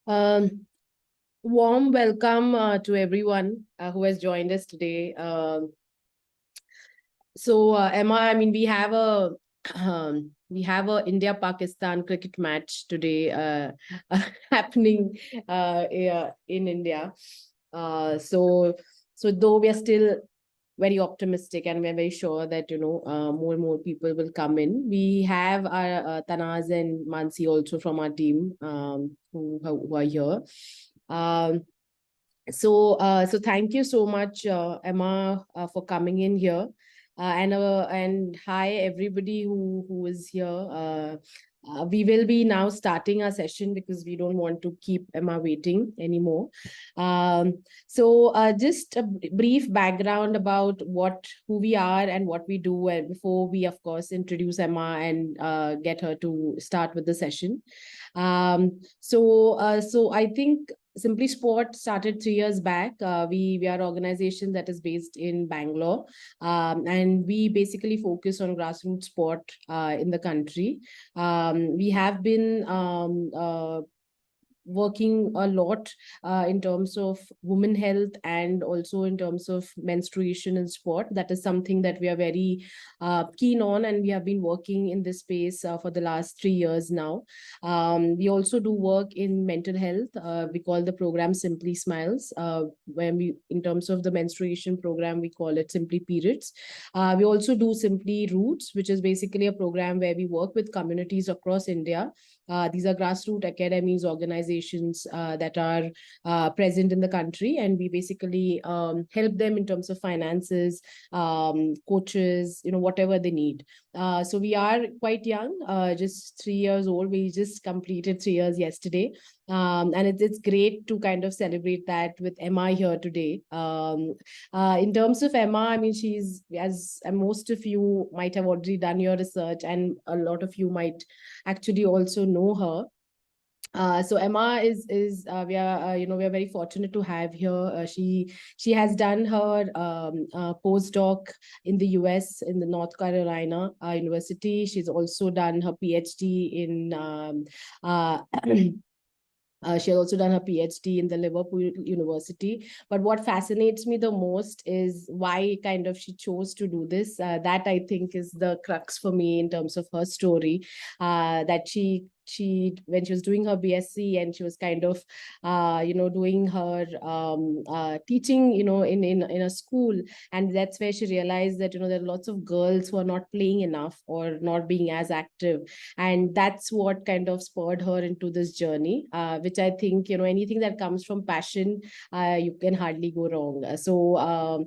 Um, Warm welcome to everyone who has joined us today. Emma, I mean, we have a India-Pakistan cricket match today happening in India. Uh, so, so though we are still very optimistic and we're very sure that more and more people will come in. We have our Tanaz and Mansi also from our team who are here. Um, so thank you so much, Emma, for coming in here. And hi everybody who is here. We will be now starting our session because we don't want to keep Emma waiting anymore. Just a brief background about who we are and what we do, and before we of course introduce Emma and get her to start with the session. So I think Simply Sport started 3 years back. We are an organization that is based in Bangalore, and we basically focus on grassroots sport in the country. We have been working a lot in terms of women health and also in terms of menstruation in sport. That is something that we are very keen on, and we have been working in this space for the last 3 years now. We also do work in mental health. We call the program Simply Smiles. When we, in terms of the menstruation program, we call it Simply Periods. We also do Simply Roots, which is basically a program where we work with communities across India. These are grassroots academies, organizations that are present in the country, and we basically help them in terms of finances, coaches, whatever they need. So we are quite young, just 3 years old. We just completed 3 years yesterday. And it's great to kind of celebrate that with Emma here today. In terms of Emma, I mean, she's, as most of you might have already done your research, and a lot of you might actually also know her. So Emma we are we are very fortunate to have here. She has done her postdoc in the US in the North Carolina University. She's also done her PhD in she has also done her PhD in the Liverpool University. But what fascinates me the most is why kind of she chose to do this. That I think is the crux for me in terms of her story. That when she was doing her BSc and she was kind of doing her teaching in a school, and that's where she realized that there are lots of girls who are not playing enough or not being as active, and that's what kind of spurred her into this journey, which I think anything that comes from passion, you can hardly go wrong. So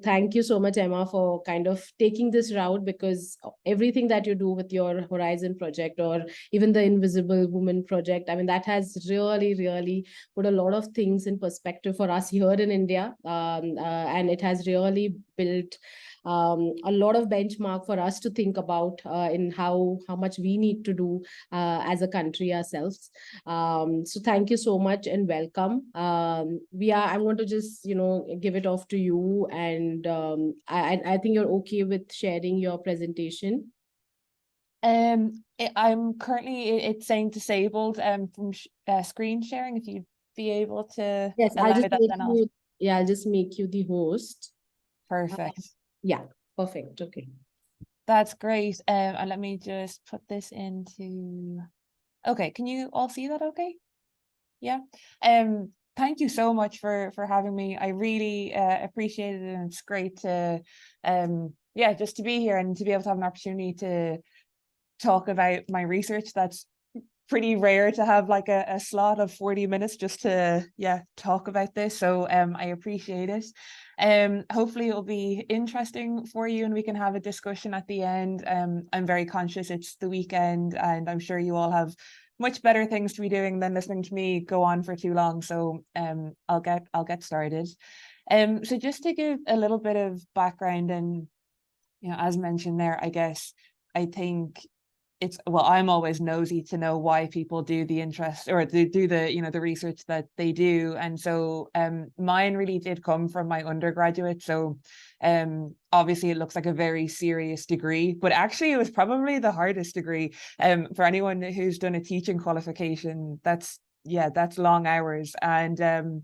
thank you so much, Emma, for kind of taking this route, because everything that you do with your Horizon project or even the Invisible Woman project, I mean, that has really put a lot of things in perspective for us here in India, and it has really built a lot of benchmark for us to think about in how much we need to do as a country ourselves. So thank you so much and welcome. I'm going to just give it off to you, and I think you're okay with sharing your presentation. I'm currently, it's saying disabled from screen sharing. If you'd be able to Yes, allow that, then I'll just make you the host. Perfect. Yeah, perfect. Okay. That's great. And let me just put this into, okay, can you all see that okay? Yeah. Thank you so much for having me. I really appreciate it, and it's great to just to be here and to be able to have an opportunity to talk about my research. That's pretty rare to have like a slot of 40 minutes just to talk about this, so I appreciate it. Hopefully it'll be interesting for you and we can have a discussion at the end. I'm very conscious it's the weekend and I'm sure you all have much better things to be doing than listening to me go on for too long, so I'll get started. So just to give a little bit of background, and as mentioned there, I guess I think I'm always nosy to know why people do the interest or do the the research that they do, and so mine really did come from my undergraduate. So obviously it looks like a very serious degree, but actually it was probably the hardest degree for anyone who's done a teaching qualification. That's yeah, that's long hours. And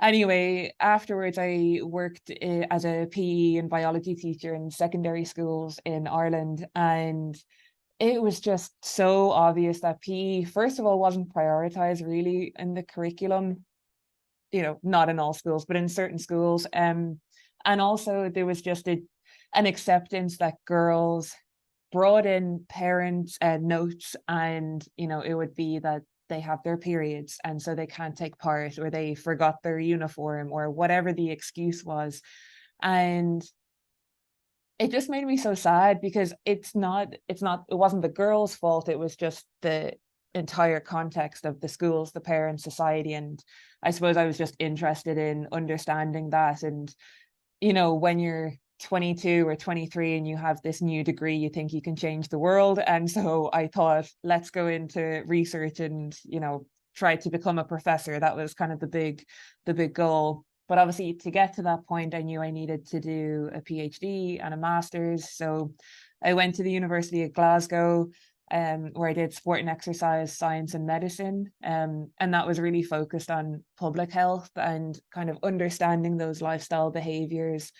anyway, afterwards I worked as a PE and biology teacher in secondary schools in Ireland, and it was just so obvious that PE, first of all, wasn't prioritized really in the curriculum, you know, not in all schools, but in certain schools. And also there was just an acceptance that girls brought in parents' notes, and, you know, it would be that they have their periods and so they can't take part, or they forgot their uniform, or whatever the excuse was. And it just made me so sad, because it wasn't the girls' fault, it was just the entire context of the schools, the parents, society. And I suppose I was just interested in understanding that. And, you know, when you're 22 or 23 and you have this new degree, you think you can change the world. And so I thought, let's go into research and, you know, try to become a professor. That was kind of the big goal. But obviously, to get to that point, I knew I needed to do a PhD and a master's. So I went to the University of Glasgow, where I did sport and exercise science and medicine. And that was really focused on public health and kind of understanding those lifestyle behaviors,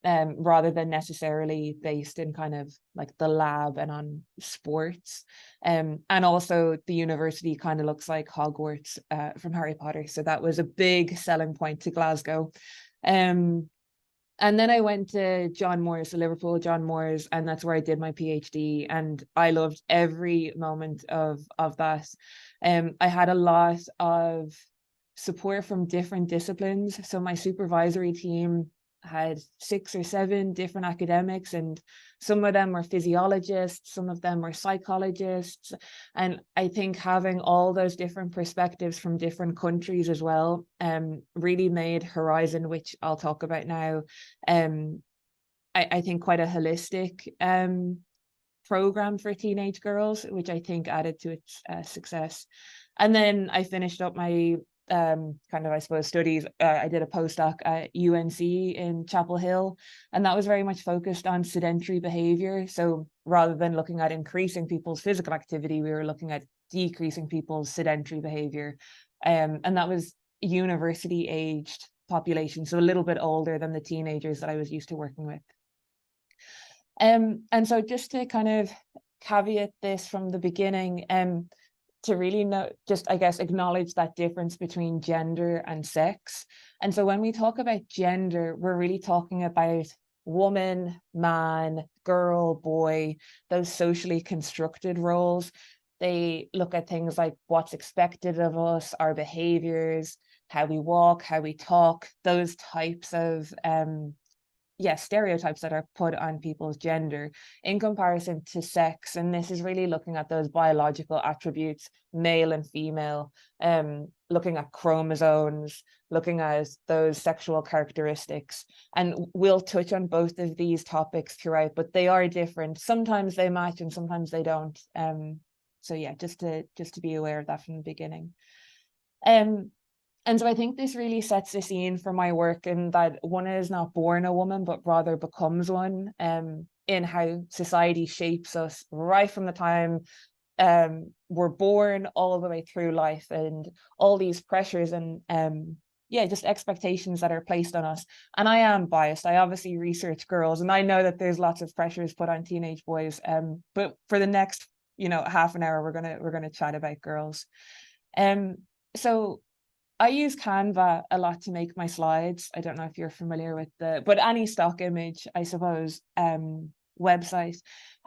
rather than necessarily based in kind of like the lab and on sports. And also the university kind of looks like Hogwarts from Harry Potter. So that was a big selling point to Glasgow. And then I went to John Moores, to Liverpool, John Moores, and that's where I did my PhD. And I loved every moment of that. I had a lot of support from different disciplines. So my supervisory team had 6 or 7 different academics, and some of them were physiologists, some of them were psychologists. And I think having all those different perspectives from different countries as well really made Horizon, which I'll talk about now, I think quite a holistic program for teenage girls, which I think added to its success. And then I finished up my kind of, I suppose, studies. I did a postdoc at UNC in Chapel Hill, and that was very much focused on sedentary behavior. So rather than looking at increasing people's physical activity, we were looking at decreasing people's sedentary behavior. And that was university aged population, so a little bit older than the teenagers that I was used to working with. And so just to kind of caveat this from the beginning, to really know, just, I guess, acknowledge that difference between gender and sex. And so when we talk about gender, we're really talking about woman, man, girl, boy, those socially constructed roles. They look at things like what's expected of us, our behaviors, how we walk, how we talk, those types of stereotypes that are put on people's gender in comparison to sex. And this is really looking at those biological attributes, male and female, looking at chromosomes, looking at those sexual characteristics. And we'll touch on both of these topics throughout, but they are different. Sometimes they match and sometimes they don't. So yeah, just to be aware of that from the beginning. And so I think this really sets the scene for my work, in that one is not born a woman, but rather becomes one, in how society shapes us right from the time we're born all the way through life, and all these pressures and just expectations that are placed on us. And I am biased. I obviously research girls, and I know that there's lots of pressures put on teenage boys. But for the next, half an hour, we're gonna chat about girls. So I use Canva a lot to make my slides. I don't know if you're familiar with but any stock image, I suppose, website.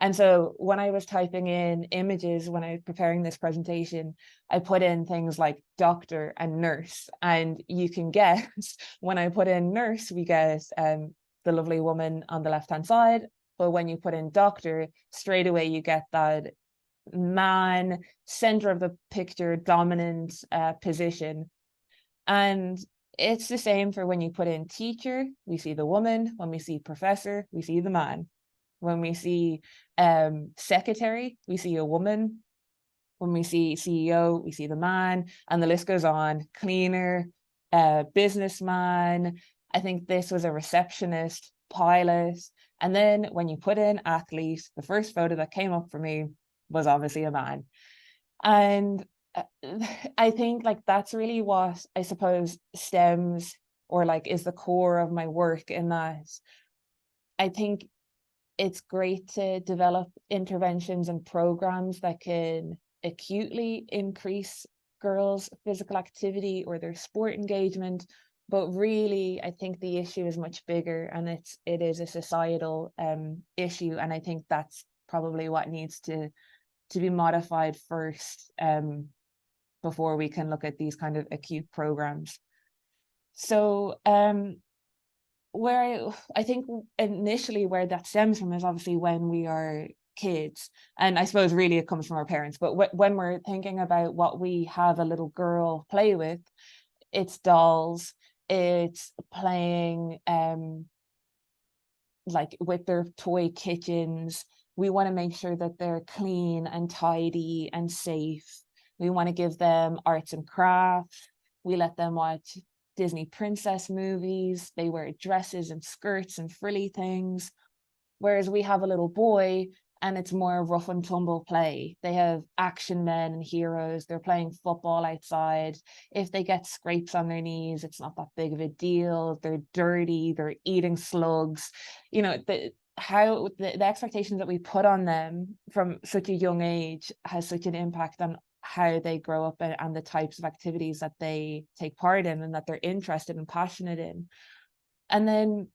And so when I was typing in images, when I was preparing this presentation, I put in things like doctor and nurse. And you can guess, when I put in nurse, we get the lovely woman on the left-hand side. But when you put in doctor, straight away you get that man, center of the picture, dominant position. And it's the same for when you put in teacher, we see the woman. When we see professor, we see the man. When we see secretary, we see a woman. When we see CEO, we see the man, and the list goes on. Cleaner, businessman. I think this was a receptionist, pilot. And then when you put in athlete, the first photo that came up for me was obviously a man. And I think like that's really what I suppose stems or like is the core of my work, in that I think it's great to develop interventions and programs that can acutely increase girls' physical activity or their sport engagement. But really, I think the issue is much bigger, and it is a societal issue. And I think that's probably what needs to be modified first, before we can look at these kind of acute programs. So where I think initially where that stems from is obviously when we are kids, and I suppose really it comes from our parents, but when we're thinking about what we have a little girl play with, it's dolls, it's playing like with their toy kitchens. We want to make sure that they're clean and tidy and safe. We want to give them arts and crafts. We let them watch Disney princess movies. They wear dresses and skirts and frilly things. Whereas we have a little boy and it's more rough and tumble play. They have action men and heroes. They're playing football outside. If they get scrapes on their knees, it's not that big of a deal. They're dirty. They're eating slugs. You know, the expectations that we put on them from such a young age has such an impact on how they grow up and the types of activities that they take part in and that they're interested and passionate in. And then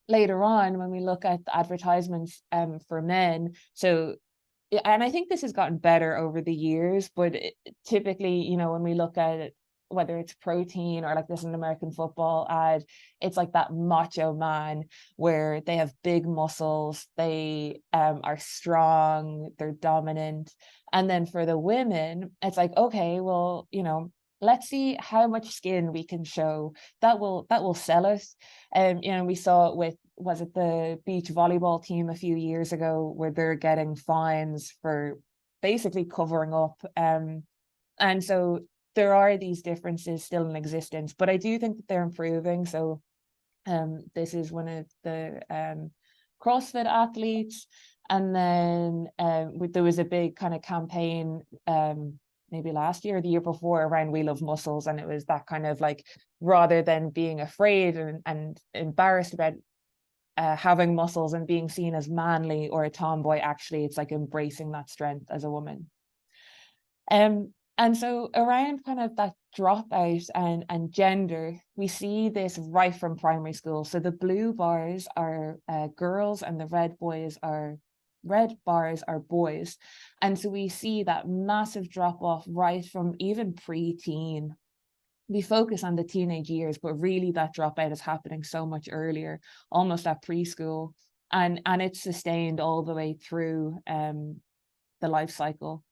later on, when we look at the advertisements for men, so and I think this has gotten better over the years, but typically, you know, when we look at it, whether it's protein or like this an American football ad, it's like that macho man where they have big muscles, they are strong, they're dominant. And then for the women, it's like, okay, well, you know, let's see how much skin we can show that will sell us. You know, we saw it with, was it the beach volleyball team a few years ago, where they're getting fines for basically covering up. And so there are these differences still in existence, but I do think that they're improving. So this is one of the CrossFit athletes. And then there was a big kind of campaign maybe last year or the year before around We Love Muscles. And it was that kind of like, rather than being afraid and embarrassed about having muscles and being seen as manly or a tomboy, actually it's like embracing that strength as a woman. And so around kind of that dropout and gender, we see this right from primary school. So the blue bars are girls and the red bars are boys. And so we see that massive drop off right from even pre-teen. We focus on the teenage years, but really that dropout is happening so much earlier, almost at preschool. And it's sustained all the way through the life cycle.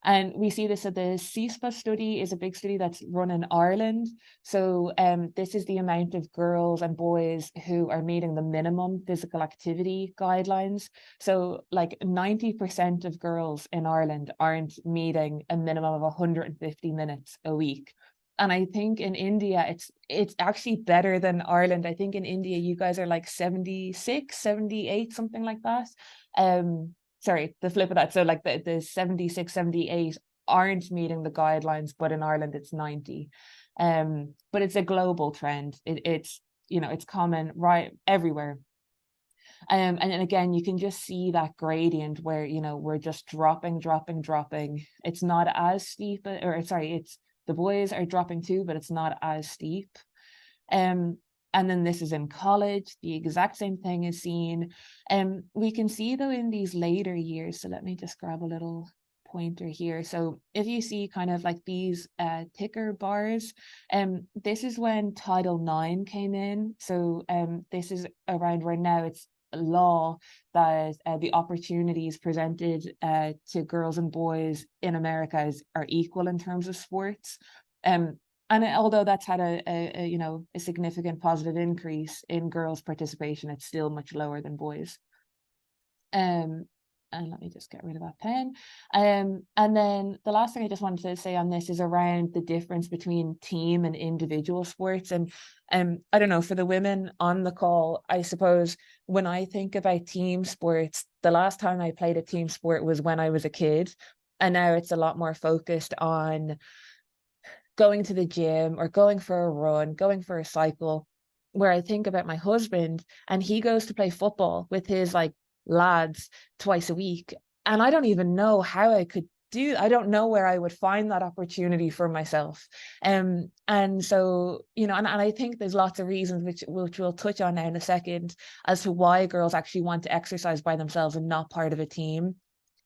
And we see this at the CISPA study, is a big study that's run in Ireland. So this is the amount of girls and boys who are meeting the minimum physical activity guidelines. So like 90% of girls in Ireland aren't meeting a minimum of 150 minutes a week. And I think in India, it's actually better than Ireland. I think in India, you guys are like 76, 78, something like that. Sorry, the flip of that. So like the 76, 78 aren't meeting the guidelines, but in Ireland it's 90. But it's a global trend. It's, you know, it's common right everywhere. And then again, you can just see that gradient where, you know, we're just dropping. It's not as steep, or sorry, it's the boys are dropping too, but it's not as steep. And then this is in college, the exact same thing is seen. We can see though in these later years, so let me just grab a little pointer here. So if you see kind of like these thicker bars, this is when Title IX came in. So this is around where now it's law that the opportunities presented to girls and boys in America are equal in terms of sports. And although that's had a you know, a significant positive increase in girls' participation, it's still much lower than boys. And let me just get rid of that pen. And then the last thing I just wanted to say on this is around the difference between team and individual sports. And I don't know, for the women on the call, I suppose when I think about team sports, the last time I played a team sport was when I was a kid. And now it's a lot more focused on going to the gym or going for a run, going for a cycle. Where I think about my husband, and he goes to play football with his like lads twice a week. And I don't even know how I don't know where I would find that opportunity for myself. And so, and I think there's lots of reasons which we'll touch on now in a second as to why girls actually want to exercise by themselves and not part of a team,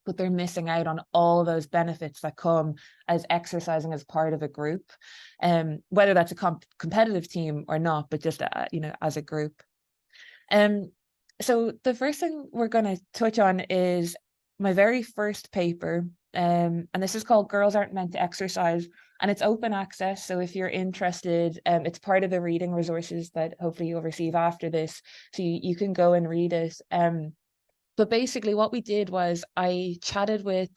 but they're missing out on all those benefits that come as exercising as part of a group, whether that's a competitive team or not, but just as a group. So the first thing we're going to touch on is my very first paper, and this is called Girls Aren't Meant to Exercise, and it's open access. So if you're interested, it's part of the reading resources that hopefully you'll receive after this, so you can go and read it. But basically what we did was I chatted with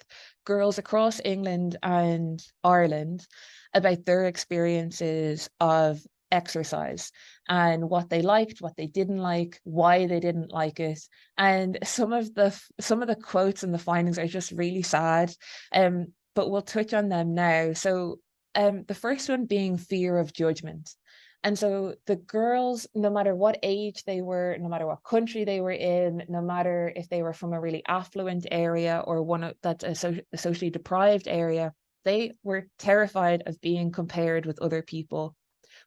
girls across England and Ireland about their experiences of exercise and what they liked, what they didn't like, why they didn't like it. And some of the quotes and the findings are just really sad. But we'll touch on them now. So the first one being fear of judgment. And so the girls, no matter what age they were, no matter what country they were in, no matter if they were from a really affluent area or one that's a socially deprived area, they were terrified of being compared with other people,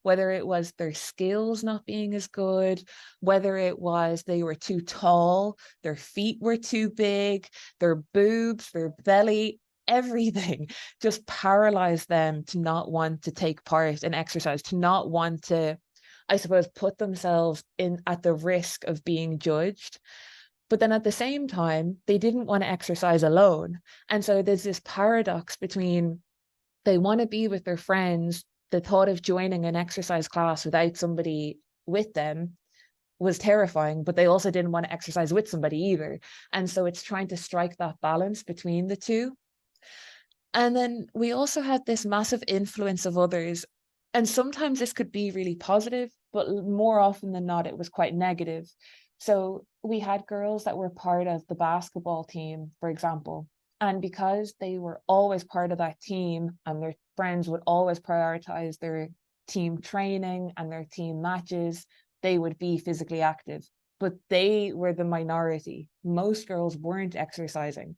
whether it was their skills not being as good, whether it was they were too tall, their feet were too big, their boobs, their belly, everything just paralyzed them to not want to take part in exercise, to not want to, I suppose, put themselves in at the risk of being judged. But then at the same time, they didn't want to exercise alone. And so there's this paradox between they want to be with their friends. The thought of joining an exercise class without somebody with them was terrifying, but they also didn't want to exercise with somebody either. And so it's trying to strike that balance between the two. And then we also had this massive influence of others. And sometimes this could be really positive, but more often than not, it was quite negative. So we had girls that were part of the basketball team, for example. And because they were always part of that team and their friends would always prioritize their team training and their team matches, they would be physically active. But they were the minority. Most girls weren't exercising.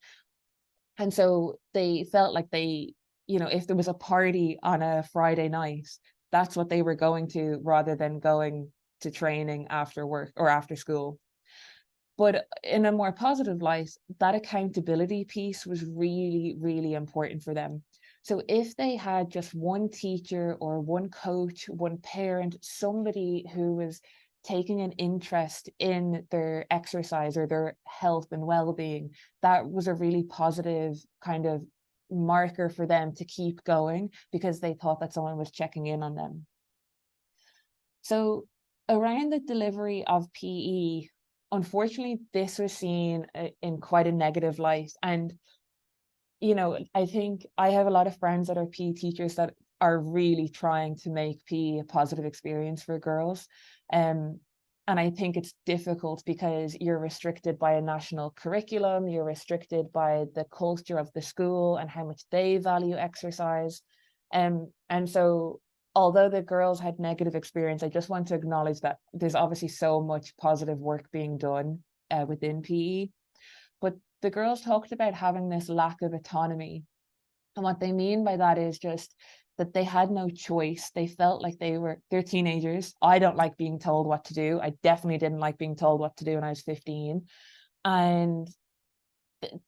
And so they felt like if there was a party on a Friday night, that's what they were going to rather than going to training after work or after school. But in a more positive light, that accountability piece was really, really important for them. So if they had just one teacher or one coach, one parent, somebody who was taking an interest in their exercise or their health and well-being, that was a really positive kind of marker for them to keep going because they thought that someone was checking in on them. So around the delivery of PE, unfortunately, this was seen in quite a negative light. And, I think I have a lot of friends that are PE teachers that are really trying to make PE a positive experience for girls. And I think it's difficult because you're restricted by a national curriculum, you're restricted by the culture of the school and how much they value exercise. And so although the girls had negative experience, I just want to acknowledge that there's obviously so much positive work being done within PE. But the girls talked about having this lack of autonomy. And what they mean by that is just that they had no choice. They felt like they're teenagers. I don't like being told what to do. I definitely didn't like being told what to do when I was 15. And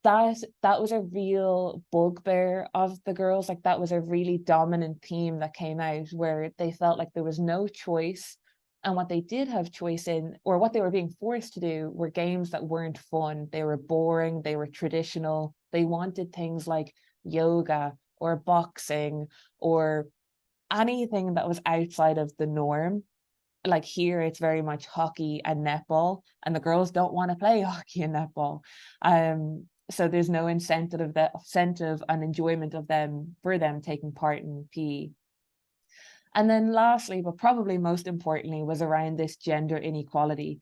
that was a real bugbear of the girls. Like that was a really dominant theme that came out where they felt like there was no choice. And what they did have choice in, or what they were being forced to do, were games that weren't fun. They were boring, they were traditional. They wanted things like yoga or boxing or anything that was outside of the norm. Like here, it's very much hockey and netball, and the girls don't want to play hockey and netball. So there's no incentive and enjoyment of them for them taking part in PE. And then lastly, but probably most importantly, was around this gender inequality.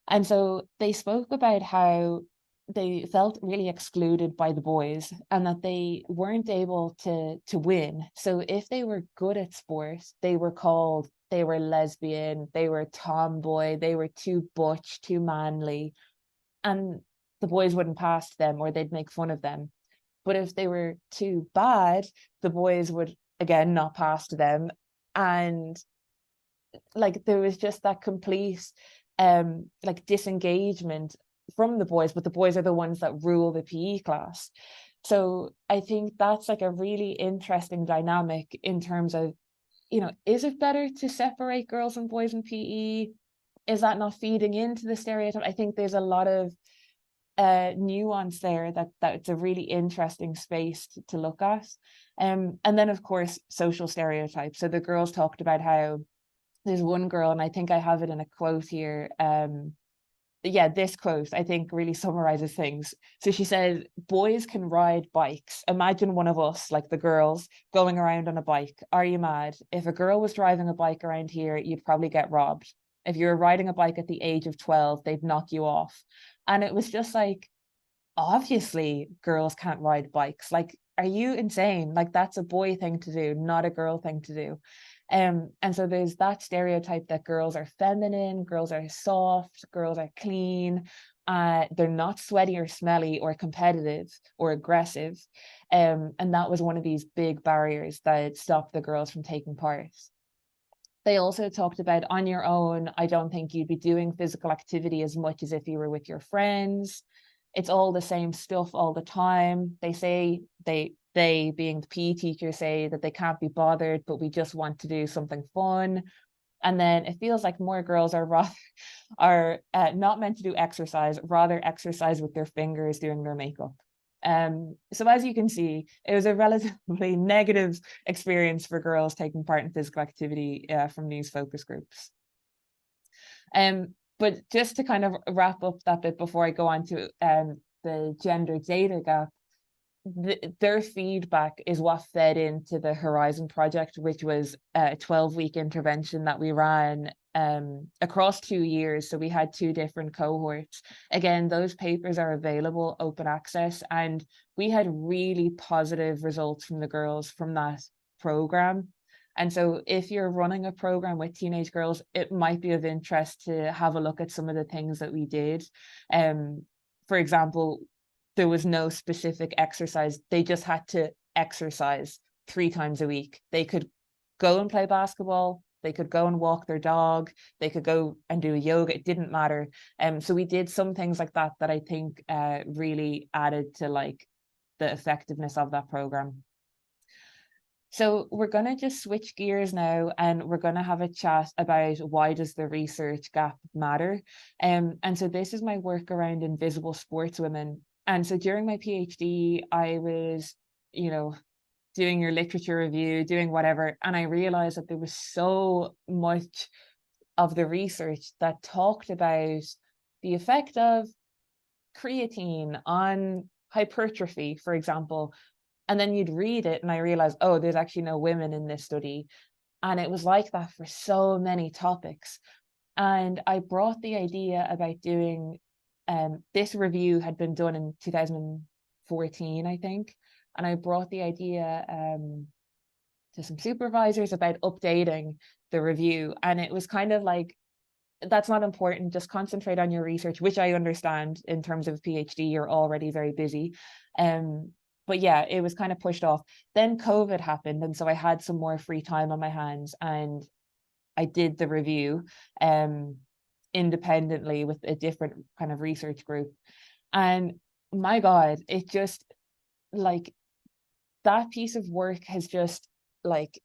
And so they spoke about how they felt really excluded by the boys, and that they weren't able to win. So if they were good at sport, they were called, they were lesbian, they were tomboy, they were too butch, too manly, and the boys wouldn't pass them, or they'd make fun of them. But if they were too bad, the boys would again not pass to them. And like there was just that complete like disengagement from the boys, but the boys are the ones that rule the PE class. So I think that's like a really interesting dynamic in terms of, you know, is it better to separate girls and boys in PE? Is that not feeding into the stereotype? I think there's a lot of nuance there that it's a really interesting space to look at. And then of course social stereotypes. So the girls talked about how there's one girl, and I think I have it in a quote here. Yeah, this quote I think really summarizes things. So she said, boys can ride bikes. Imagine one of us, like the girls, going around on a bike. Are you mad? If a girl was driving a bike around here, you'd probably get robbed. If you were riding a bike at the age of 12, they'd knock you off. And it was just like, obviously girls can't ride bikes. Like, are you insane? Like, that's a boy thing to do, not a girl thing to do. And so there's that stereotype that girls are feminine, girls are soft, girls are clean, they're not sweaty or smelly or competitive or aggressive. And that was one of these big barriers that stopped the girls from taking part. They also talked about, on your own, I don't think you'd be doing physical activity as much as if you were with your friends. It's all the same stuff all the time. They say they being the PE teachers say that they can't be bothered, but we just want to do something fun. And then it feels like more girls are not meant to do exercise, rather exercise with their fingers doing their makeup. So as you can see, it was a relatively negative experience for girls taking part in physical activity from these focus groups. But just to kind of wrap up that bit before I go on to the gender data gap, their feedback is what fed into the Horizon project, which was a 12-week intervention that we ran across 2 years. So we had 2 different cohorts. Again, those papers are available, open access, and we had really positive results from the girls from that program. And so if you're running a program with teenage girls, it might be of interest to have a look at some of the things that we did. For example, there was no specific exercise. They just had to exercise 3 times a week. They could go and play basketball. They could go and walk their dog. They could go and do yoga. It didn't matter. So we did some things like that I think really added to like the effectiveness of that program. So we're going to just switch gears now, and we're going to have a chat about why does the research gap matter. And so this is my work around invisible sportswomen. And so during my PhD, I was, you know, doing your literature review, doing whatever, and I realized that there was so much of the research that talked about the effect of creatine on hypertrophy, for example. And then you'd read it and I realized, oh, there's actually no women in this study. And it was like that for so many topics. And I brought the idea about doing, this review had been done in 2014, I think. And I brought the idea to some supervisors about updating the review. And it was kind of like, that's not important, just concentrate on your research, which I understand in terms of PhD, you're already very busy. But yeah, it was kind of pushed off. Then COVID happened, and so I had some more free time on my hands, and I did the review independently with a different kind of research group. And my God, it just like that piece of work has just like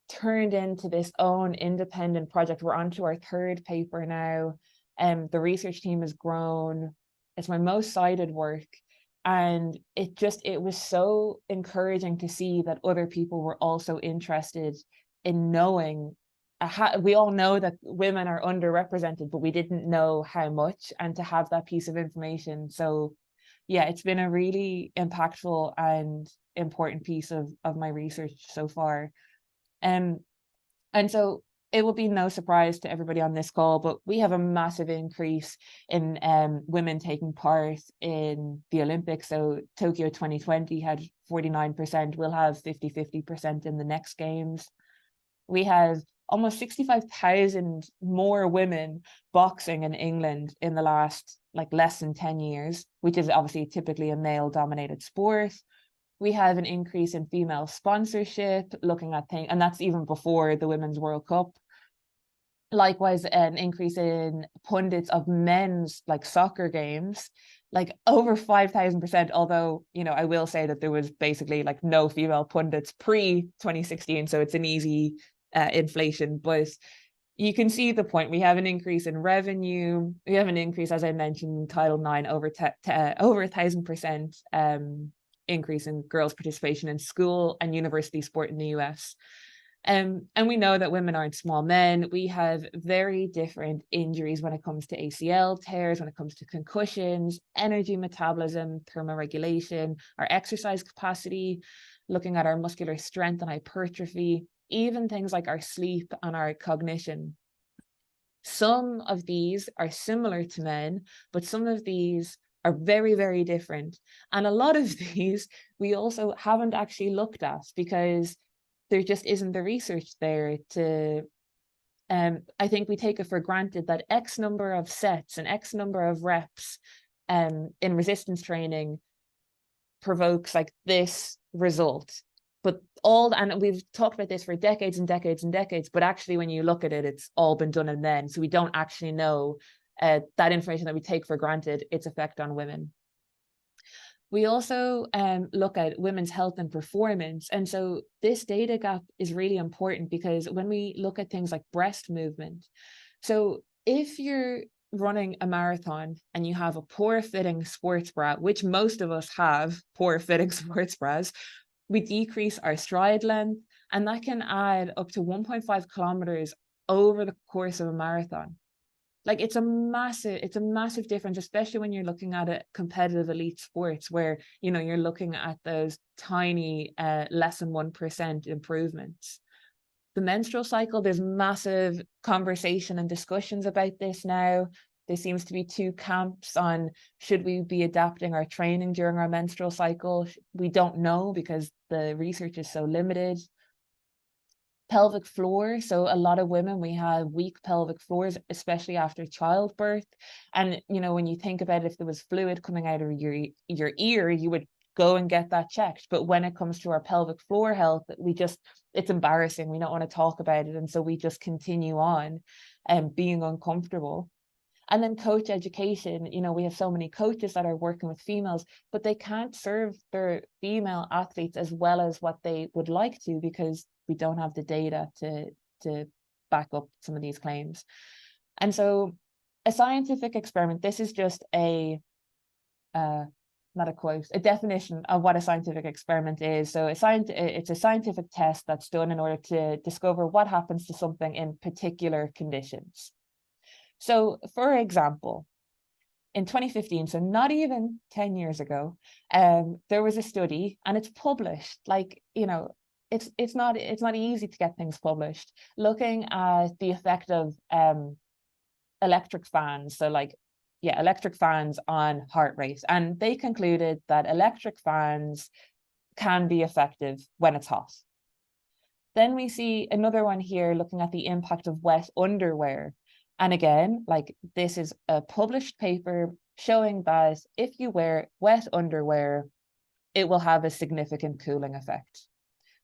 turned into this own independent project. We're on to our 3rd paper now. The research team has grown. It's my most cited work. And it was so encouraging to see that other people were also interested in knowing. We all know that women are underrepresented, but we didn't know how much, and to have that piece of information. So yeah, it's been a really impactful and important piece of my research so far. And so it will be no surprise to everybody on this call, but we have a massive increase in women taking part in the Olympics. So Tokyo 2020 had 49%. We'll have 50% in the next games. We have almost 65,000 more women boxing in England in the last like less than 10 years, which is obviously typically a male-dominated sport. We have an increase in female sponsorship, looking at things, and that's even before the Women's World Cup. Likewise, an increase in pundits of men's like soccer games, like over 5,000%, although, you know, I will say that there was basically like no female pundits pre-2016, so it's an easy inflation, but you can see the point. We have an increase in revenue. We have an increase, as I mentioned, Title IX, over 1,000% increase in girls' participation in school and university sport in the US. And we know that women aren't small men. We have very different injuries when it comes to ACL tears, when it comes to concussions, energy metabolism, thermoregulation, our exercise capacity, looking at our muscular strength and hypertrophy, even things like our sleep and our cognition. Some of these are similar to men, but some of these are very, very different. And a lot of these we also haven't actually looked at because there just isn't the research there to, I think we take it for granted that X number of sets and X number of reps in resistance training provokes like this result. But and we've talked about this for decades and decades and decades, but actually when you look at it, it's all been done in men. So we don't actually know that information that we take for granted, its effect on women. We also look at women's health and performance. And so this data gap is really important because when we look at things like breast movement, so if you're running a marathon and you have a poor fitting sports bra, which most of us have poor fitting sports bras, we decrease our stride length, and that can add up to 1.5 kilometers over the course of a marathon. Like it's a massive difference, especially when you're looking at a competitive elite sports where, you know, you're looking at those tiny less than 1% improvements. The menstrual cycle, there's massive conversation and discussions about this now. There seems to be two camps on should we be adapting our training during our menstrual cycle. We don't know because the research is so limited. Pelvic floor. So a lot of women, we have weak pelvic floors, especially after childbirth. And, you know, when you think about it, if there was fluid coming out of your ear, you would go and get that checked. But when it comes to our pelvic floor health, it's embarrassing. We don't want to talk about it. And so we just continue on being uncomfortable. And then coach education, you know, we have so many coaches that are working with females, but they can't serve their female athletes as well as what they would like to because we don't have the data to back up some of these claims. And so a scientific experiment, this is just not a quote, a definition of what a scientific experiment is. So it's a scientific test that's done in order to discover what happens to something in particular conditions. So, for example, in 2015, so not even 10 years ago, there was a study, and it's published. Like, you know, it's not easy to get things published, looking at the effect of electric fans. So, like, yeah, electric fans on heart rate, and they concluded that electric fans can be effective when it's hot. Then we see another one here looking at the impact of wet underwear. And again, like this is a published paper showing that if you wear wet underwear, it will have a significant cooling effect.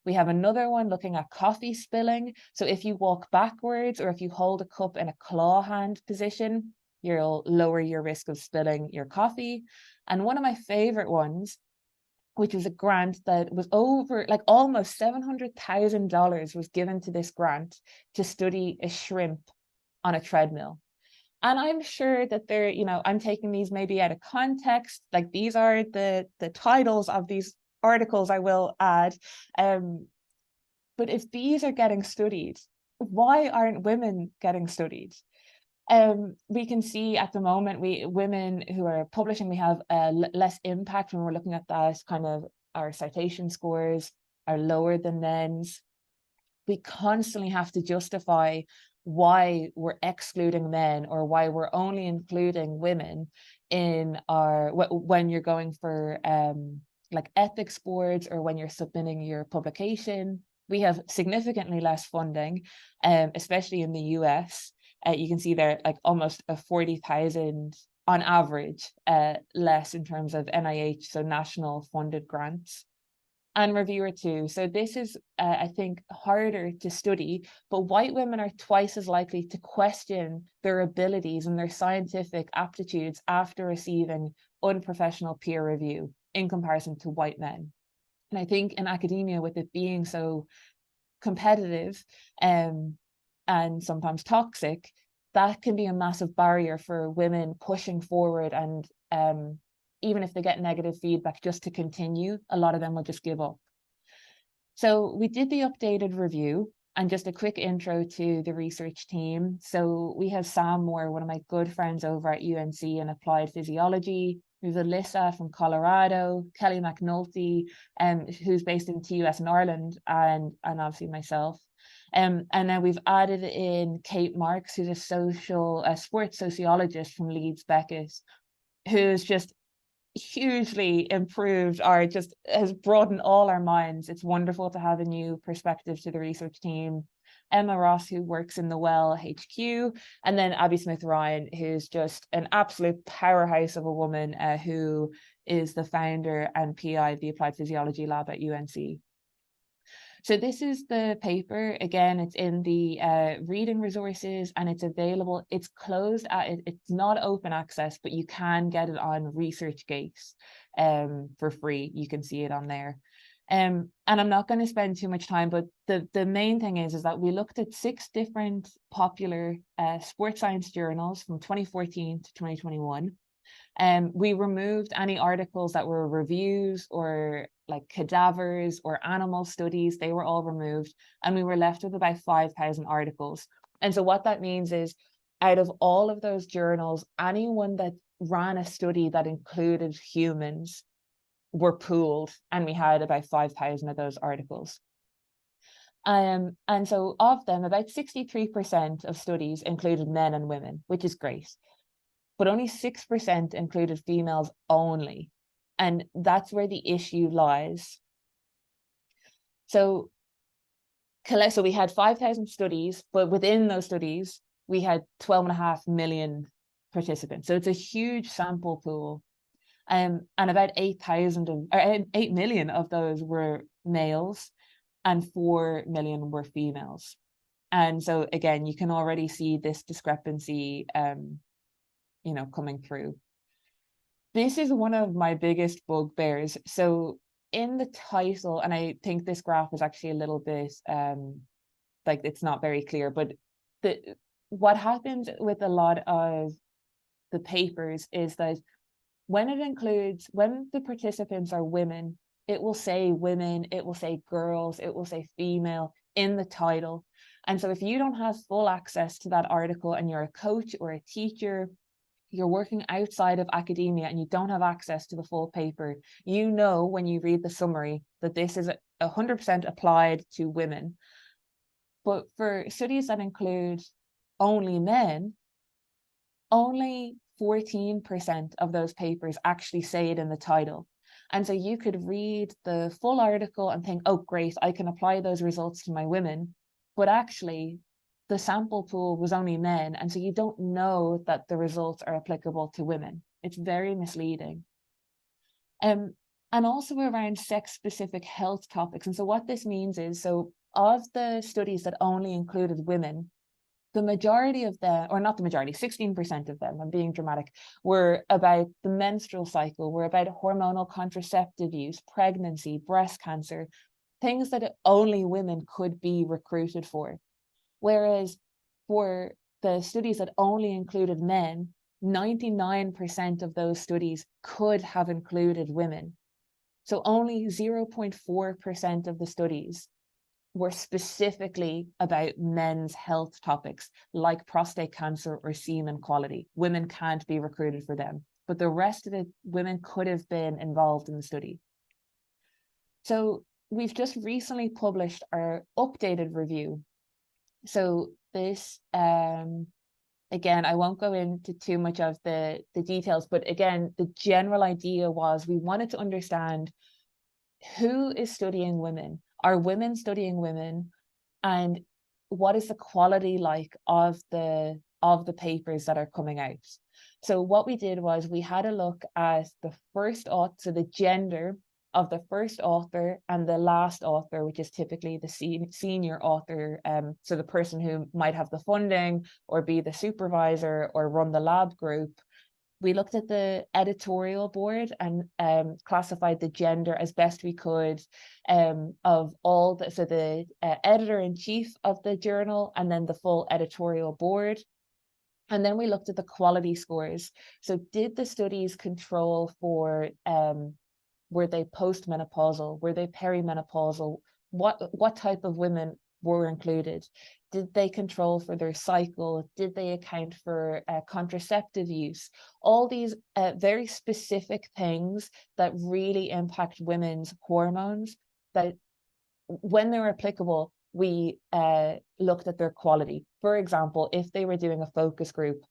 We have another one looking at coffee spilling. So if you walk backwards or if you hold a cup in a claw hand position, you'll lower your risk of spilling your coffee. And one of my favorite ones, which was a grant that was over like almost $700,000 was given to this grant to study a shrimp on a treadmill. And I'm sure that they're, you know, I'm taking these maybe out of context. Like these are the titles of these articles I will add. But if these are getting studied, why aren't women getting studied? We can see at the moment, women who are publishing, we have less impact when we're looking at that kind of our citation scores are lower than men's. we constantly have to justify why we're excluding men or why we're only including women in our, when you're going for like ethics boards or when you're submitting your publication. We have significantly less funding, especially in the US. You can see there like almost a 40,000 on average less in terms of NIH, so national funded grants, and reviewer too. So this is, I think, harder to study, but white women are twice as likely to question their abilities and their scientific aptitudes after receiving unprofessional peer review in comparison to white men. And I think in academia, with it being so competitive and sometimes toxic, that can be a massive barrier for women pushing forward, and even if they get negative feedback, just to continue, a lot of them will just give up. So we did the updated review, and just a quick intro to the research team. So we have Sam Moore, one of my good friends over at UNC in applied physiology. We have Alyssa from Colorado, Kelly McNulty, who's based in TUS in Ireland, and obviously myself. And then we've added in Kate Marks, who's a sports sociologist from Leeds Beckett, who's just hugely improved or just has broadened all our minds. It's wonderful to have a new perspective to the research team. Emma Ross, who works in the Well HQ, and then Abby Smith-Ryan, who's just an absolute powerhouse of a woman, who is the founder and PI of the Applied Physiology Lab at UNC. So this is the paper. Again, it's in the reading resources and it's available. It's closed it's not open access, but you can get it on ResearchGate for free. You can see it on there. And I'm not going to spend too much time, but the main thing is that we looked at 6 different popular sports science journals from 2014 to 2021. We removed any articles that were reviews or like cadavers or animal studies. They were all removed, and we were left with about 5,000 articles. And so what that means is, out of all of those journals, anyone that ran a study that included humans were pooled, and we had about 5,000 of those articles. And so of them, about 63% of studies included men and women, which is great. But only 6% included females only. And that's where the issue lies. So we had 5,000 studies, but within those studies, we had 12.5 million participants. So it's a huge sample pool. And about 8 million of those were males and 4 million were females. And so again, you can already see this discrepancy coming through. This is one of my biggest bugbears. So in the title, and I think this graph is actually a little bit like it's not very clear, but what happens with a lot of the papers is that when the participants are women, it will say women, it will say girls, it will say female in the title. And so if you don't have full access to that article and you're a coach or a teacher, you're working outside of academia and you don't have access to the full paper, you know when you read the summary that this is 100% applied to women. But for studies that include only men, only 14% of those papers actually say it in the title. And so you could read the full article and think, oh, great, I can apply those results to my women. But actually, the sample pool was only men. And so you don't know that the results are applicable to women. It's very misleading. And also around sex-specific health topics. And so what this means is, so of the studies that only included women, the majority of them, or not the majority, 16% of them, I'm being dramatic, were about the menstrual cycle, were about hormonal contraceptive use, pregnancy, breast cancer, things that only women could be recruited for. Whereas for the studies that only included men, 99% of those studies could have included women. So only 0.4% of the studies were specifically about men's health topics like prostate cancer or semen quality. Women can't be recruited for them, but the rest of it, women could have been involved in the study. So we've just recently published our updated review. So this, again, I won't go into too much of the details, but again, the general idea was we wanted to understand who is studying women, are women studying women, and what is the quality like of the papers that are coming out. So what we did was we had a look at the first author, so the gender of the first author and the last author, which is typically the senior author, so the person who might have the funding or be the supervisor or run the lab group. We looked at the editorial board and classified the gender as best we could of all the, so the editor-in-chief of the journal and then the full editorial board. And then we looked at the quality scores. So did the studies control for, were they postmenopausal? Were they perimenopausal? What type of women were included? Did they control for their cycle? Did they account for contraceptive use? All these very specific things that really impact women's hormones, that when they're applicable, we looked at their quality. For example, if they were doing a focus group,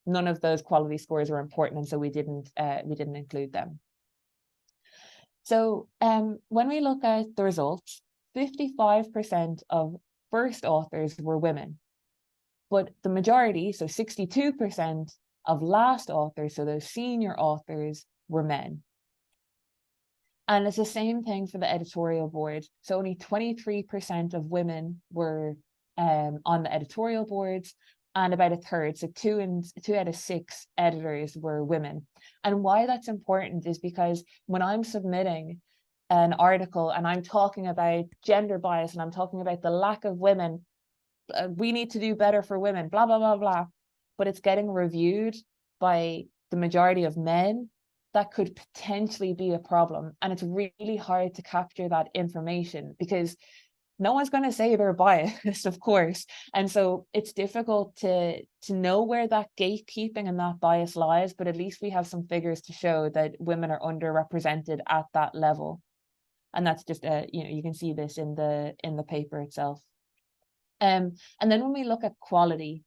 none of those quality scores were important, and so we didn't include them. So when we look at the results, 55% of first authors were women, but the majority, so 62% of last authors, so those senior authors, were men. And it's the same thing for the editorial board. So only 23% of women were on the editorial boards, and about a third, so two out of 6 editors were women. And why that's important is because when I'm submitting an article and I'm talking about gender bias and I'm talking about the lack of women, we need to do better for women, blah, blah, blah, blah, but it's getting reviewed by the majority of men, that could potentially be a problem. And it's really hard to capture that information because no one's going to say they're biased, of course. And so it's difficult to know where that gatekeeping and that bias lies, but at least we have some figures to show that women are underrepresented at that level. And that's just, you can see this in the paper itself. And then when we look at quality,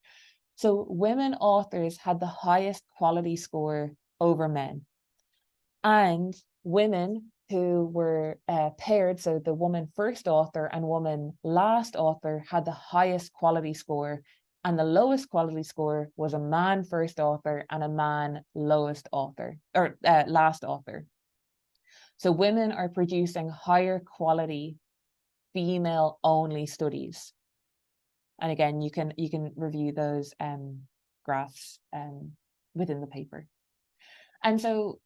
so women authors had the highest quality score over men. And women who were paired, so the woman first author and woman last author, had the highest quality score, and the lowest quality score was a man first author and a man lowest author, or last author. So women are producing higher quality female only studies. And again, you can review those graphs within the paper. And so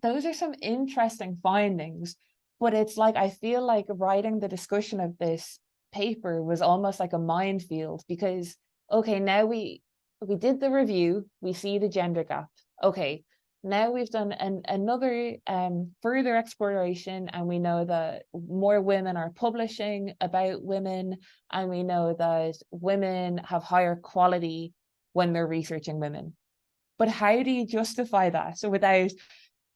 those are some interesting findings, but it's like, I feel like writing the discussion of this paper was almost like a minefield, because, okay, now we did the review, we see the gender gap. Okay, now we've done another further exploration, and we know that more women are publishing about women, and we know that women have higher quality when they're researching women. But how do you justify that? So without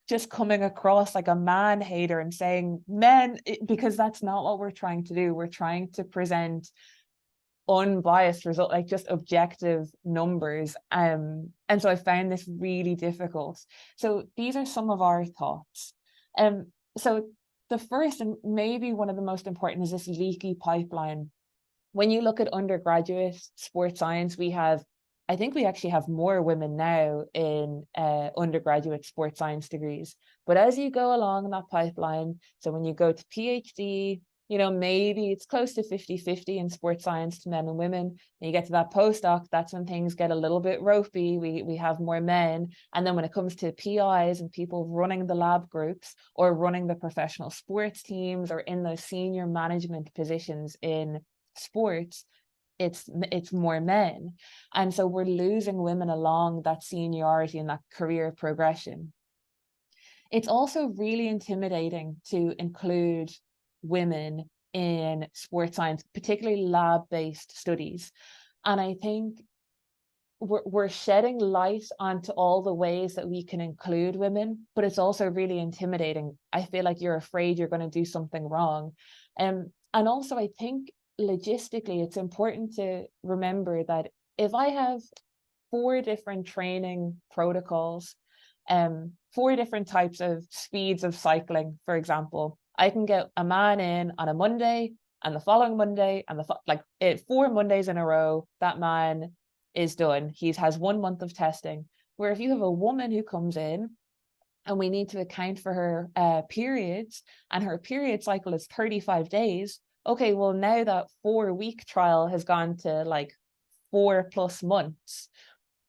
just coming across like a man hater and saying men, because that's not what we're trying to do. We're trying to present unbiased result, like just objective numbers. And so I found this really difficult. So these are some of our thoughts. So the first, and maybe one of the most important, is this leaky pipeline. When you look at undergraduate sports science, I think we actually have more women now in undergraduate sports science degrees. But as you go along that pipeline, so when you go to PhD, maybe it's close to 50-50 in sports science to men and women. And you get to that postdoc, that's when things get a little bit ropey. We have more men. And then when it comes to PIs and people running the lab groups or running the professional sports teams or in those senior management positions in sports, it's more men. And so we're losing women along that seniority and that career progression. It's also really intimidating to include women in sports science, particularly lab-based studies. And I think we're shedding light onto all the ways that we can include women, but it's also really intimidating. I feel like you're afraid you're going to do something wrong. And also I think logistically, it's important to remember that if I have 4 different training protocols, 4 different types of speeds of cycling, for example, I can get a man in on a Monday and the following Monday and 4 Mondays in a row, that man is done. He has 1 month of testing. Where if you have a woman who comes in and we need to account for her periods, and her period cycle is 35 days, okay, well now that 4-week trial has gone to like 4+ months.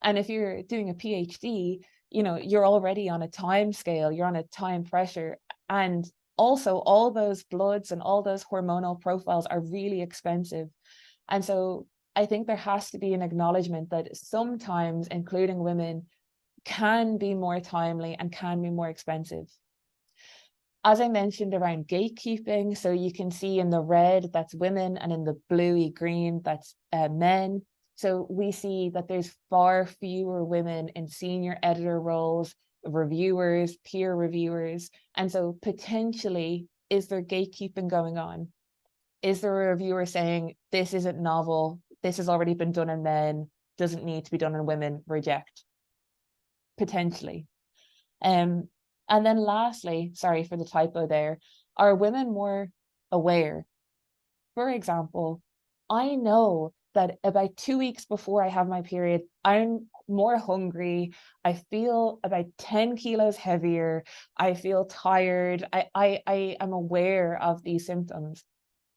And if you're doing a PhD, you're already on a time scale, you're on a time pressure. And also all those bloods and all those hormonal profiles are really expensive. And so I think there has to be an acknowledgement that sometimes including women can be more timely and can be more expensive. As I mentioned around gatekeeping, so you can see in the red, that's women, and in the bluey green, that's men. So we see that there's far fewer women in senior editor roles, reviewers, peer reviewers. And so potentially, is there gatekeeping going on? Is there a reviewer saying, this isn't novel, this has already been done in men, doesn't need to be done in women, reject? Potentially. And then lastly, sorry for the typo there, are women more aware? For example, I know that about 2 weeks before I have my period, I'm more hungry. I feel about 10 kilos heavier. I feel tired. I am aware of these symptoms.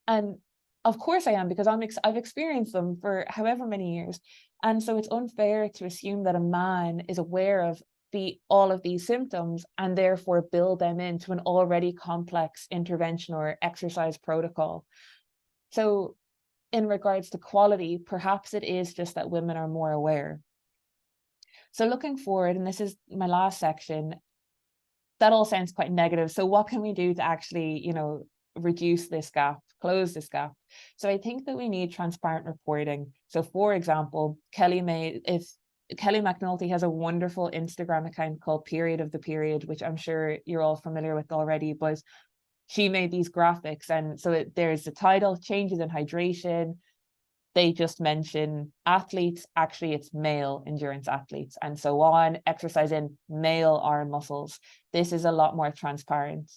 And of course I am, because I've experienced them for however many years. And so it's unfair to assume that a man is aware of all of these symptoms and therefore build them into an already complex intervention or exercise protocol. So in regards to quality, perhaps it is just that women are more aware. So looking forward, and this is my last section, that all sounds quite negative. So what can we do to actually, reduce this gap, close this gap? So I think that we need transparent reporting. So for example, Kelly McNulty has a wonderful Instagram account called Period of the Period, which I'm sure you're all familiar with already, but she made these graphics. And so there's the title, Changes in Hydration. They just mention athletes, actually it's male endurance athletes, and so on, exercise in male arm muscles. This is a lot more transparent.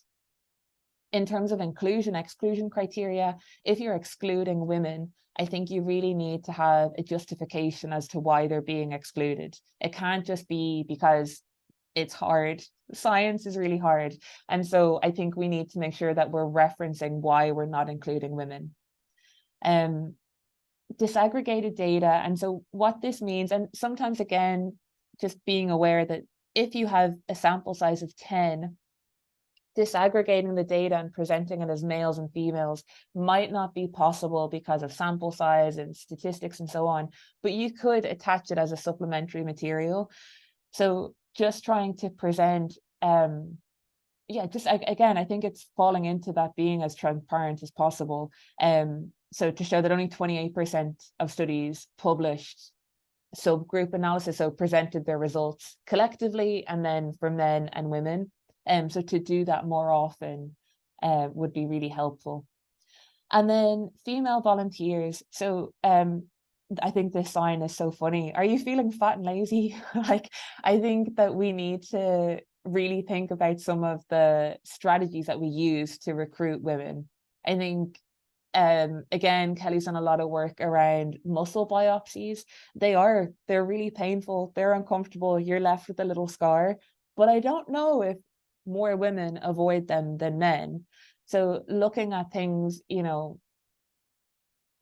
In terms of inclusion, exclusion criteria, if you're excluding women, I think you really need to have a justification as to why they're being excluded. It can't just be because it's hard. Science is really hard. And so I think we need to make sure that we're referencing why we're not including women. Disaggregated data. And so what this means, and sometimes again, just being aware that if you have a sample size of 10, disaggregating the data and presenting it as males and females might not be possible because of sample size and statistics and so on, but you could attach it as a supplementary material. So just trying to present, just again, I think it's falling into that being as transparent as possible. So to show that only 28% of studies published subgroup analysis, so presented their results collectively and then for men and women. So to do that more often would be really helpful. And then female volunteers. So I think this sign is so funny. Are you feeling fat and lazy? I think that we need to really think about some of the strategies that we use to recruit women. I think again, Kelly's done a lot of work around muscle biopsies. They're really painful, they're uncomfortable, you're left with a little scar, but I don't know if more women avoid them than men. So looking at things,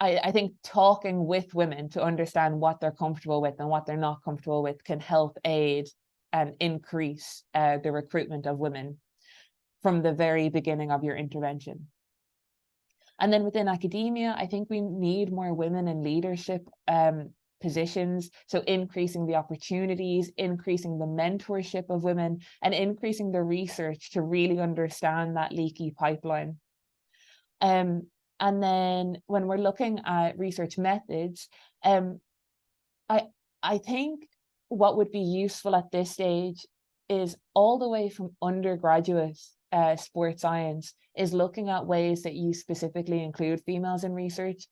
I think talking with women to understand what they're comfortable with and what they're not comfortable with can help aid and increase the recruitment of women from the very beginning of your intervention. And then within academia, I think we need more women in leadership positions. So increasing the opportunities, increasing the mentorship of women, and increasing the research to really understand that leaky pipeline. And then when we're looking at research methods, I I think what would be useful at this stage is all the way from undergraduate sports science is looking at ways that you specifically include females in research.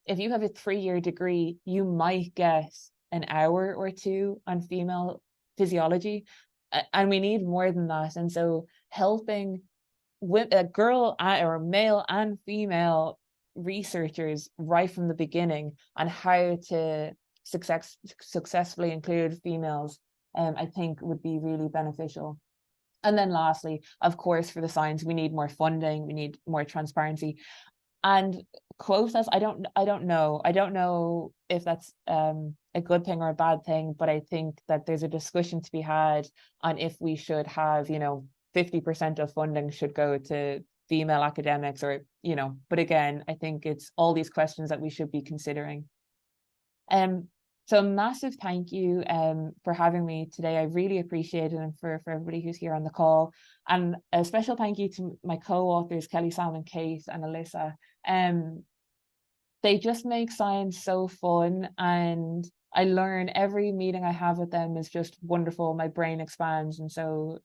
If you have a 3-year degree, you might get an hour or two on female physiology, and we need more than that. And so helping a girl or male and female researchers right from the beginning on how to successfully include females, I think would be really beneficial. And then lastly, of course, for the science, we need more funding, we need more transparency. And quotas, I don't know if that's a good thing or a bad thing, but I think that there's a discussion to be had on if we should have, 50% of funding should go to female academics, or, but again, I think it's all these questions that we should be considering. So a massive thank you for having me today. I really appreciate it, and for everybody who's here on the call. And a special thank you to my co-authors, Kelly, Salmon, Kate, and Alyssa. They just make science so fun, and I learn every meeting I have with them is just wonderful. My brain expands. And so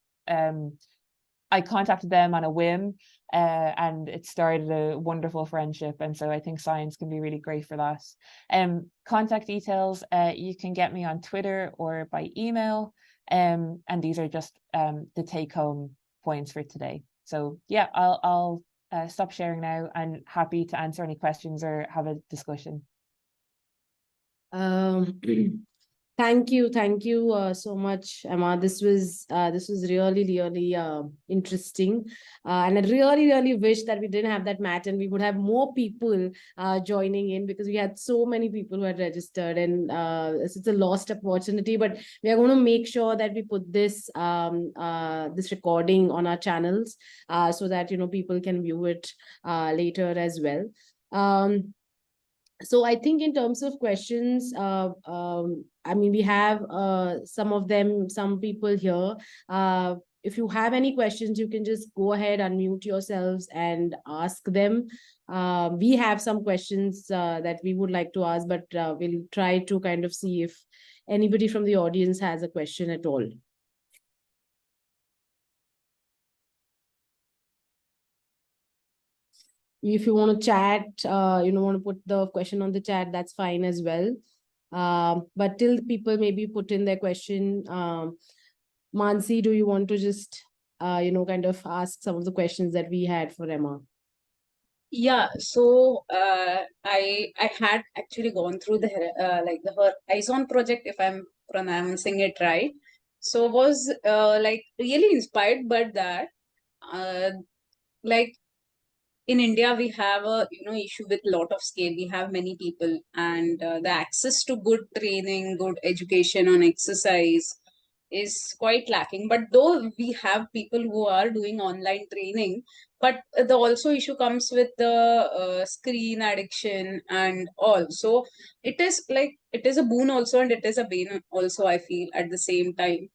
I contacted them on a whim, and it started a wonderful friendship. And so I think science can be really great for that. Contact details, you can get me on Twitter or by email. And these are just the take-home points for today. So yeah, I'll stop sharing now, and happy to answer any questions or have a discussion. Thank you so much, Emma. This was really interesting, and I really wish that we didn't have that match and we would have more people joining in, because we had so many people who had registered, and it's a lost opportunity. But we are going to make sure that we put this this recording on our channels, so that people can view it later as well. So I think in terms of questions, I mean, we have some people here. If you have any questions, you can just go ahead, unmute yourselves and ask them. We have some questions that we would like to ask, but we'll try to kind of see if anybody from the audience has a question at all. If you want to chat, want to put the question on the chat, that's fine as well. But till people maybe put in their question, Mansi, do you want to just, kind of ask some of the questions that we had for Emma? Yeah, so I had actually gone through the her Horizon project, if I'm pronouncing it right. So was really inspired by that. Like in India, we have a issue with lot of scale. We have many people, and the access to good training, good education on exercise is quite lacking. But though we have people who are doing online training, but the also issue comes with the screen addiction and all. So it is a boon also, and it is a bane also, I feel, at the same time.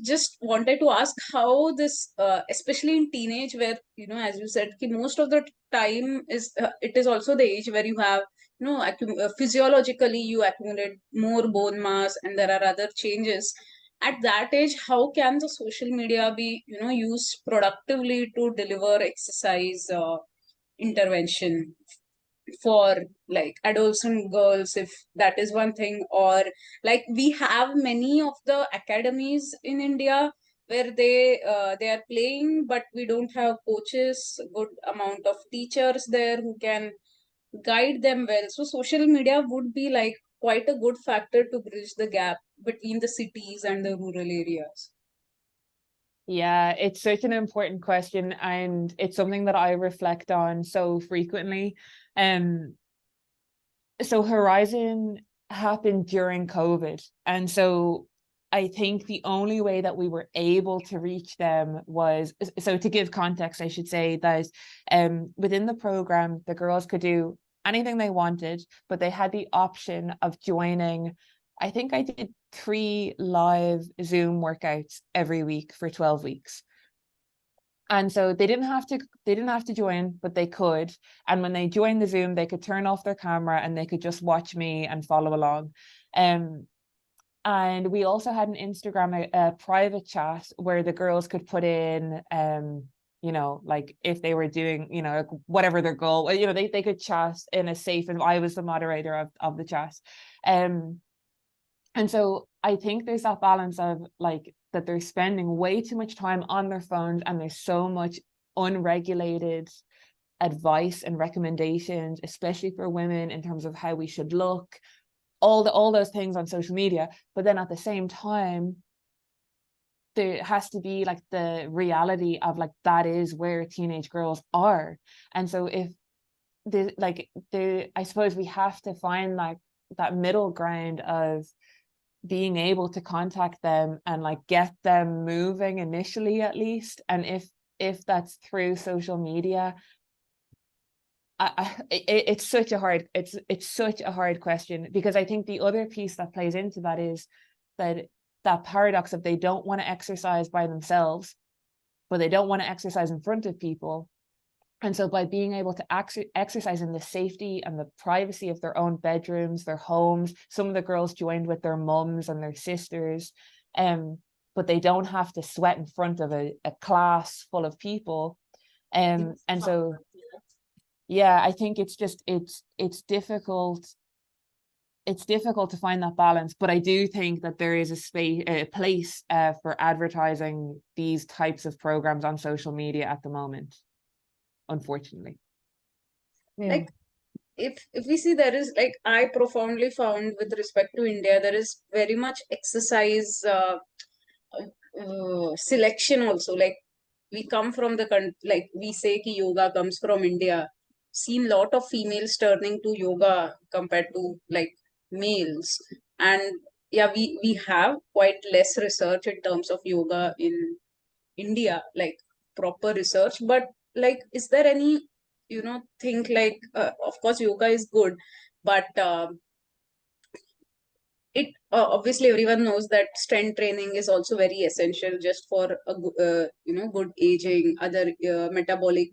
Just wanted to ask how this, especially in teenage, where as you said, most of the time is it is also the age where you have physiologically you accumulate more bone mass, and there are other changes at that age. How can the social media be used productively to deliver exercise intervention for like adolescent girls, if that is one thing? Or like we have many of the academies in India where they are playing, but we don't have coaches, good amount of teachers there who can guide them well. So social media would be like quite a good factor to bridge the gap between the cities and the rural areas. Yeah, it's such an important question, and it's something that I reflect on so frequently. So Horizon happened during COVID, and so I think the only way that we were able to reach them was, so to give context, I should say that within the program, the girls could do anything they wanted, but they had the option of joining. I think I did 3 live Zoom workouts every week for 12 weeks. And so they didn't have to join, but they could. And when they joined the Zoom, they could turn off their camera and they could just watch me and follow along. And we also had an Instagram, a private chat where the girls could put in, you know, like if they were doing, you know, whatever their goal, you know, they could chat in a safe, and I was the moderator of the chat. And so I think there's that balance of like that they're spending way too much time on their phones, and there's so much unregulated advice and recommendations, especially for women, in terms of how we should look, all those things on social media. But then at the same time, there has to be like the reality of like that is where teenage girls are. And so if I suppose we have to find like that middle ground of being able to contact them and like get them moving initially, at least. And if that's through social media, it's such a hard question, because I think the other piece that plays into that is that paradox of they don't want to exercise by themselves, but they don't want to exercise in front of people. And so by being able to exercise in the safety and the privacy of their own bedrooms, their homes, some of the girls joined with their mums and their sisters, but they don't have to sweat in front of a class full of people. And so, yeah, I think it's difficult. It's difficult to find that balance, but I do think that there is a place for advertising these types of programs on social media at the moment, unfortunately. Yeah. Like if we see, there is like, I profoundly found with respect to India, there is very much exercise selection also. Like we come from like we say ki yoga comes from India. Seen lot of females turning to yoga compared to like males. And yeah, we have quite less research in terms of yoga in India, like proper research. But like, is there any, think like, of course yoga is good, but it obviously everyone knows that strength training is also very essential just for good aging, other metabolic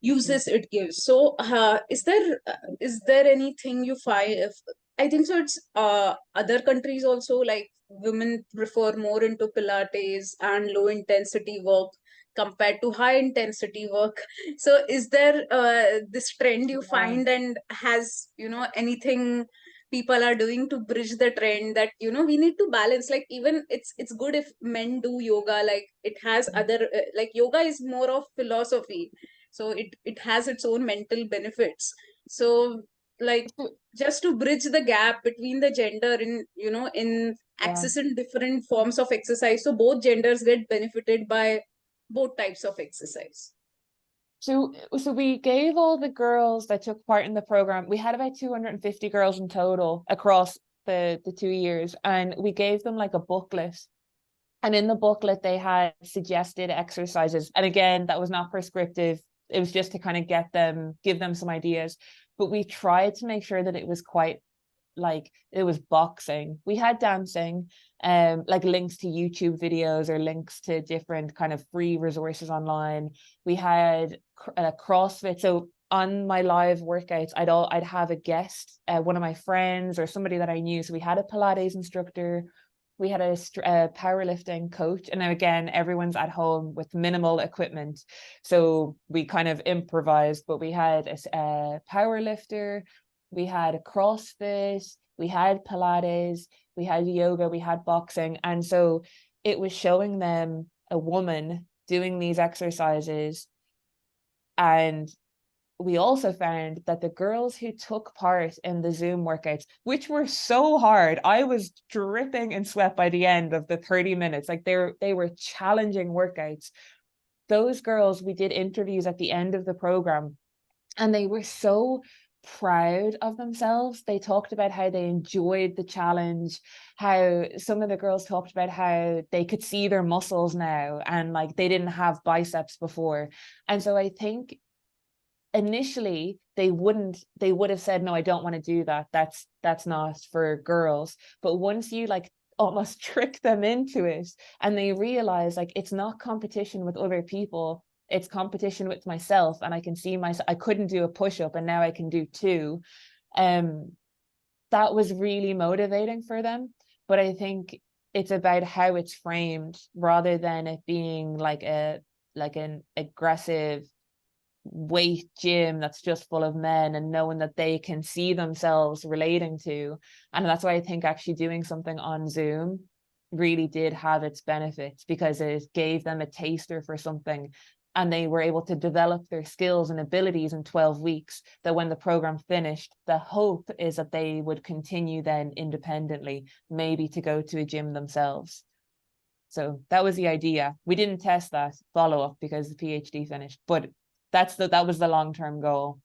uses it gives. So is there anything you find, if I think so, it's other countries also, like women prefer more into pilates and low intensity work compared to high intensity work. So is there this trend you find, and has anything people are doing to bridge the trend that we need to balance? Like, even it's good if men do yoga, like it has other like yoga is more of philosophy, so it has its own mental benefits. So like, just to bridge the gap between the gender in accessing different forms of exercise, so both genders get benefited by both types of exercise. So we gave all the girls that took part in the program, we had about 250 girls in total across the 2 years, and we gave them like a booklet. And in the booklet, they had suggested exercises. And again, that was not prescriptive. It was just to kind of give them some ideas. But we tried to make sure that it was quite like, it was boxing. We had dancing, like links to YouTube videos or links to different kind of free resources online. We had CrossFit. So on my live workouts, I'd have a guest, one of my friends or somebody that I knew. So we had a Pilates instructor, we had a powerlifting coach, and now again, everyone's at home with minimal equipment, so we kind of improvised. But we had a powerlifter, we had a CrossFit, we had Pilates, we had yoga, we had boxing. And so it was showing them a woman doing these exercises. And we also found that the girls who took part in the Zoom workouts, which were so hard, I was dripping in sweat by the end of the 30 minutes, like they were challenging workouts. Those girls, we did interviews at the end of the program, and they were so proud of themselves. They talked about how they enjoyed the challenge, how some of the girls talked about how they could see their muscles now, and like they didn't have biceps before. And so I think initially they would have said, no, I don't want to do that, that's not for girls. But once you like almost trick them into it, and they realize like it's not competition with other people, it's competition with myself, and I can see myself, I couldn't do a push-up and now I can do two, that was really motivating for them. But I think it's about how it's framed rather than it being like an aggressive weight gym that's just full of men, and knowing that they can see themselves relating to. And that's why I think actually doing something on Zoom really did have its benefits, because it gave them a taster for something, and they were able to develop their skills and abilities in 12 weeks, that when the program finished, the hope is that they would continue then independently, maybe to go to a gym themselves. So that was the idea. We didn't test that follow-up because the PhD finished, but that was the long-term goal.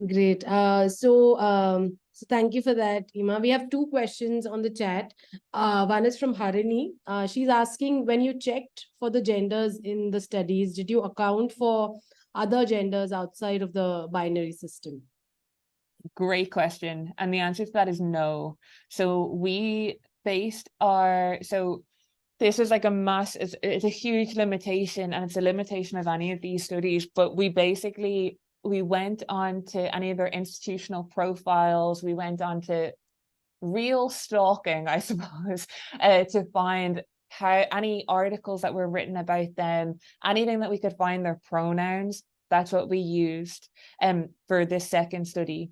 Great. So thank you for that, Ima. We have two questions on the chat. One is from Harini. She's asking, when you checked for the genders in the studies, did you account for other genders outside of the binary system? Great question. And the answer to that is no. So we based so this is like it's a huge limitation, and it's a limitation of any of these studies, but we went on to any of their institutional profiles. We went on to real stalking, I suppose, to find how any articles that were written about them, anything that we could find their pronouns. That's what we used for this second study.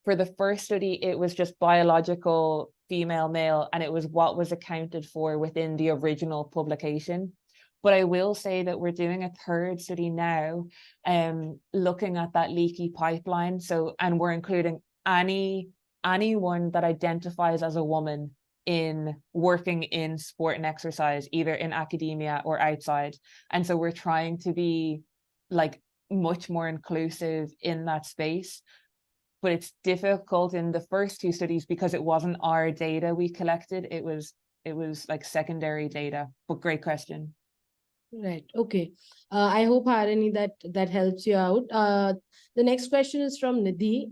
For the first study, it was just biological female, male, and it was what was accounted for within the original publication. But I will say that we're doing a third study now, looking at that leaky pipeline. So, and we're including anyone that identifies as a woman in working in sport and exercise, either in academia or outside. And so we're trying to be like much more inclusive in that space. But it's difficult in the first two studies because it wasn't our data we collected. It was like secondary data. But great question. Right. Okay. I hope, Harini, that helps you out. The next question is from Nidhi.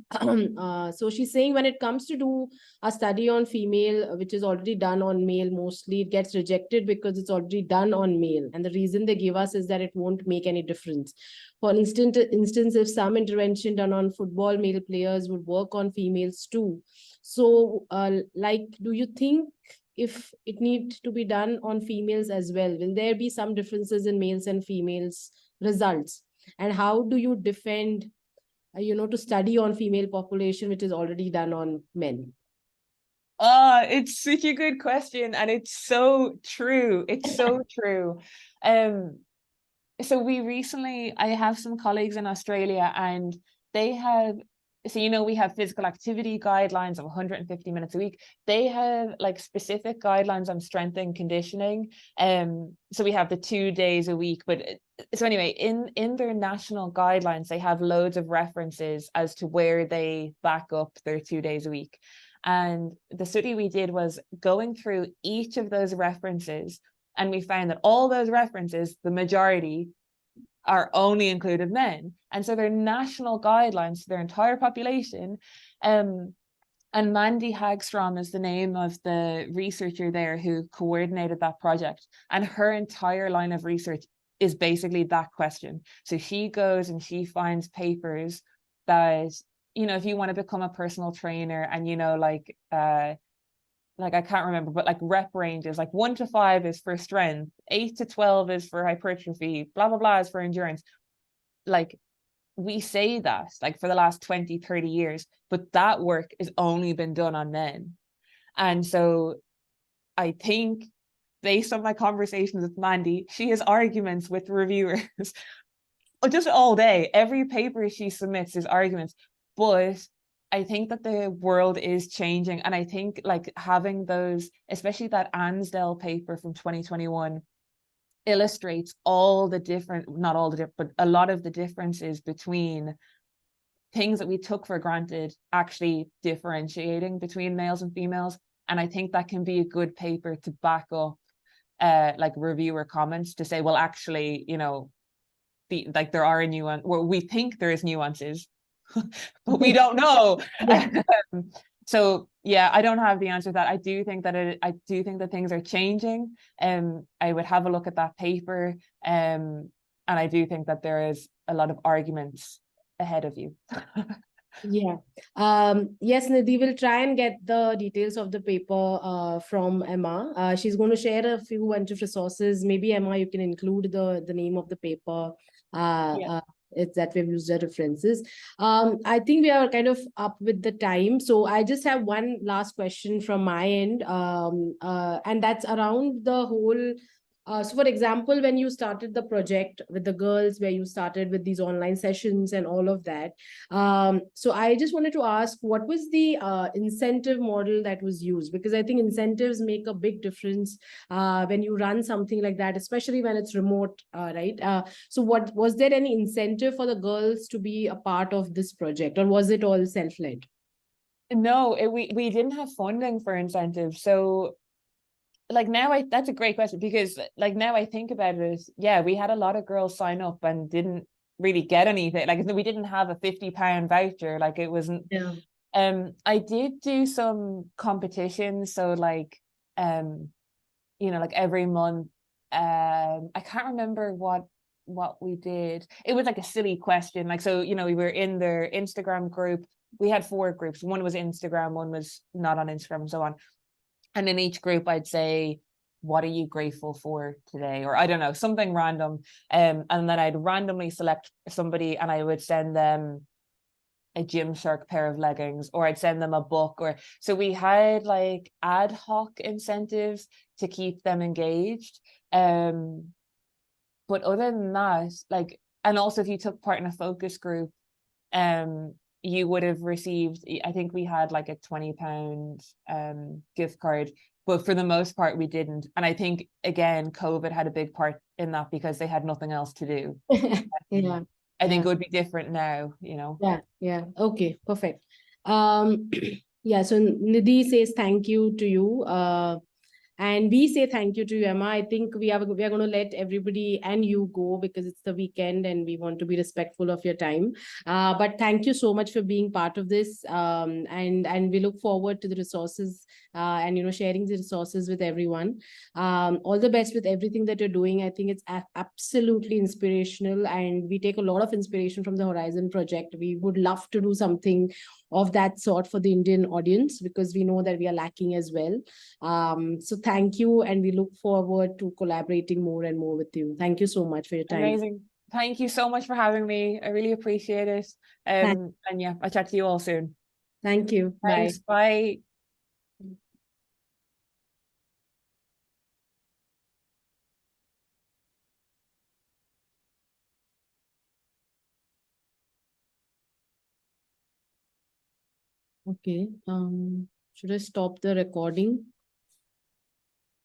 So she's saying, when it comes to do a study on female, which is already done on male, mostly it gets rejected because it's already done on male. And the reason they give us is that it won't make any difference. For instance, if some intervention done on football male players would work on females too. So, do you think if it needs to be done on females as well, will there be some differences in males and females results? And how do you defend, to study on female population, which is already done on men? It's such a good question, and it's so true. It's so true. So I have some colleagues in Australia, and they have, so we have physical activity guidelines of 150 minutes a week. They have like specific guidelines on strength and conditioning. So we have the 2 days a week, but so anyway, in their national guidelines, they have loads of references as to where they back up their 2 days a week. And the study we did was going through each of those references, and we found that all those references, the majority, are only included men. And so they're national guidelines to their entire population. And Mandy Hagstrom is the name of the researcher there who coordinated that project. And her entire line of research is basically that question. So she goes and she finds papers that, if you want to become a personal trainer, and I can't remember, but like rep ranges, like 1 to 5 is for strength, 8 to 12 is for hypertrophy, blah, blah, blah is for endurance. Like we say that like for the last 20, 30 years, but that work has only been done on men. And so I think based on my conversations with Mandy, she has arguments with reviewers just all day. Every paper she submits is arguments, but I think that the world is changing. And I think like having those, especially that Ansdell paper from 2021, illustrates all the different, not all the different, but a lot of the differences between things that we took for granted, actually differentiating between males and females. And I think that can be a good paper to back up like reviewer comments to say, well, actually, there are we think there is nuances, but we don't know. So yeah, I don't have the answer to that. I do think that things are changing. I would have a look at that paper. And I do think that there is a lot of arguments ahead of you. Yeah. Yes, Nidhi will try and get the details of the paper from Emma. She's going to share a few bunch of resources. Maybe Emma, you can include the name of the paper. Yeah. It's that we've used the references. I think we are kind of up with the time. So I just have one last question from my end. And that's around the whole so for example, when you started the project with the girls, where you started with these online sessions and all of that, so I just wanted to ask, what was the incentive model that was used? Because I think incentives make a big difference when you run something like that, especially when it's remote, right? So what was there any incentive for the girls to be a part of this project, or was it all self-led? No, we didn't have funding for incentives. So like now that's a great question, because like now I think about it, yeah, we had a lot of girls sign up and didn't really get anything. Like we didn't have a £50 voucher. Like it wasn't. Yeah. I did do some competitions. So like like every month, I can't remember what we did. It was like a silly question. Like, so we were in their Instagram group. We had 4 groups. One was Instagram, one was not on Instagram, and so on. And in each group, I'd say, what are you grateful for today? Or I don't know, something random. And then I'd randomly select somebody and I would send them a Gymshark pair of leggings, or I'd send them a book. Or so we had like ad hoc incentives to keep them engaged. But other than that, like, and also if you took part in a focus group, you would have received, I think we had like a £20 gift card, but for the most part we didn't. And I think again COVID had a big part in that, because they had nothing else to do. Yeah. I think Yeah. it would be different now. Yeah. Okay, perfect. Yeah, so Nidhi says thank you to you. And we say thank you to you, Emma. I think we are going to let everybody and you go, because it's the weekend and we want to be respectful of your time. But thank you so much for being part of this. And we look forward to the resources and sharing the resources with everyone. All the best with everything that you're doing. I think it's absolutely inspirational, and we take a lot of inspiration from the Horizon Project. We would love to do something of that sort for the Indian audience, because we know that we are lacking as well. So thank you, and we look forward to collaborating more and more with you. Thank you so much for your time. Amazing. Thank you so much for having me. I really appreciate it. And yeah, I'll chat to you all soon. Thank you. Thanks. Bye. Bye. Okay. Should I stop the recording?